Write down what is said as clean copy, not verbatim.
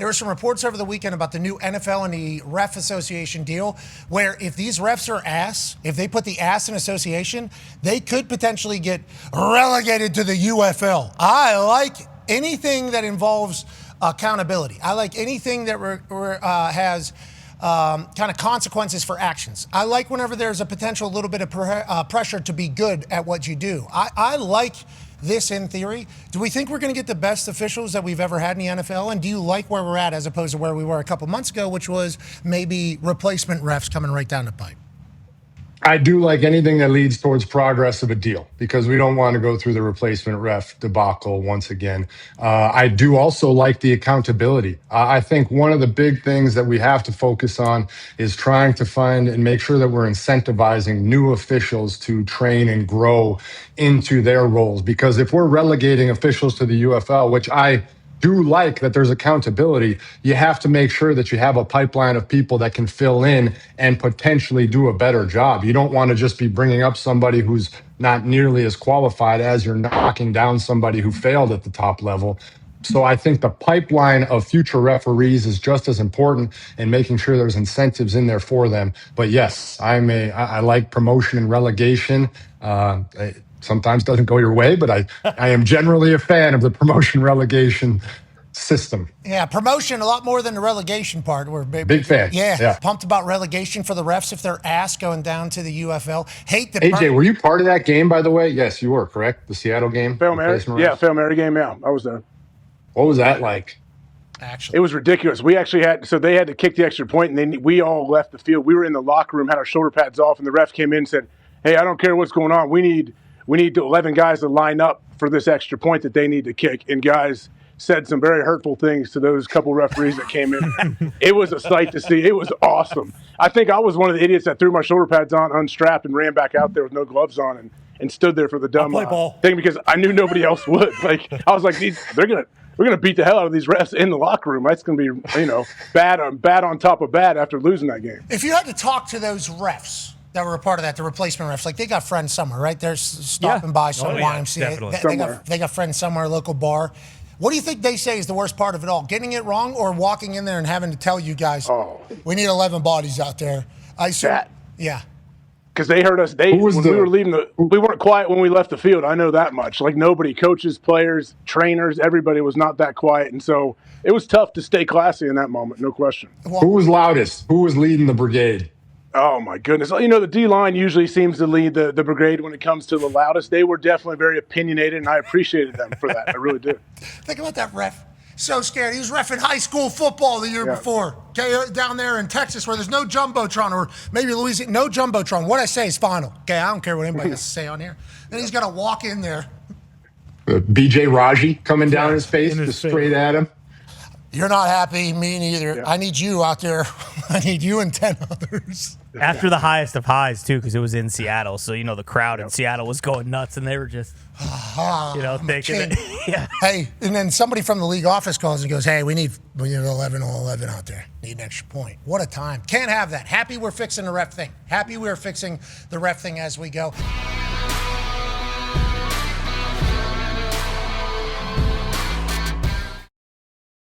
There were some reports over the weekend about the new NFL and the Ref Association deal, where if these refs are ass, if they put the ass in association, they could potentially get relegated to the UFL. I like anything that involves accountability. I like anything that has kind of consequences for actions. I like whenever there's a potential little bit of pressure to be good at what you do. I like this in theory. Do we think we're going to get the best officials that we've ever had in the NFL? And do you like where we're at as opposed to where we were a couple months ago, which was maybe replacement refs coming right down the pipe? I do like anything that leads towards progress of a deal, because we don't want to go through the replacement ref debacle once again. I do also like the accountability. I think one of the big things that we have to focus on is trying to find and make sure that we're incentivizing new officials to train and grow into their roles. Because if we're relegating officials to the UFL, which I do like that there's accountability, you have to make sure that you have a pipeline of people that can fill in and potentially do a better job. You don't want to just be bringing up somebody who's not nearly as qualified as you're knocking down somebody who failed at the top level. So I think the pipeline of future referees is just as important, and making sure there's incentives in there for them. But yes, I like promotion and relegation. Sometimes doesn't go your way, but I am generally a fan of the promotion relegation system. Yeah, promotion a lot more than the relegation part. We're big fan. Yeah, pumped about relegation for the refs if they're ass going down to the UFL. Hate the AJ, were you part of that game, by the way? Yes, you were, correct? The Seattle game? Fail Mary? Yeah, Fail Mary game, yeah. I was there. What was that like? Actually, it was ridiculous. We actually they had to kick the extra point, and then we all left the field. We were in the locker room, had our shoulder pads off, and the ref came in and said, hey, I don't care what's going on. We need 11 guys to line up for this extra point that they need to kick. And guys said some very hurtful things to those couple referees that came in. It was a sight to see. It was awesome. I think I was one of the idiots that threw my shoulder pads on, unstrapped, and ran back out there with no gloves on and stood there for the dumb thing, because I knew nobody else would. Like, I was like, we're gonna beat the hell out of these refs in the locker room. That's gonna be, bad on top of bad after losing that game. If you had to talk to those refs that were a part of that, the replacement refs, like they got friends somewhere, right? They're stopping by some YMCA. They got friends somewhere, local bar. What do you think they say is the worst part of it all? Getting it wrong, or walking in there and having to tell you guys, we need 11 bodies out there? Yeah. Because they heard us. We were leaving we weren't quiet when we left the field. I know that much. Like, nobody, coaches, players, trainers, everybody was not that quiet. And so it was tough to stay classy in that moment, no question. Who was loudest? Who was leading the brigade? Oh, my goodness. The D-line usually seems to lead the brigade when it comes to the loudest. They were definitely very opinionated, and I appreciated them for that. I really did. Think about that ref. So scared. He was reffing high school football the year before. Okay, down there in Texas where there's no Jumbotron, or maybe Louisiana, no Jumbotron. What I say is final. Okay, I don't care what anybody has to say on here. Then he's got to walk in there. BJ Raji coming down in his face, straight at him. You're not happy, me neither. Yeah. I need you out there. I need you and 10 others. After the highest of highs, too, because it was in Seattle. So, the crowd in Seattle was going nuts, and they were just, thinking it. Yeah. Hey, and then somebody from the league office calls and goes, hey, we need 11 out there. Need an extra point. What a time. Can't have that. Happy we're fixing the ref thing. Happy we're fixing the ref thing as we go.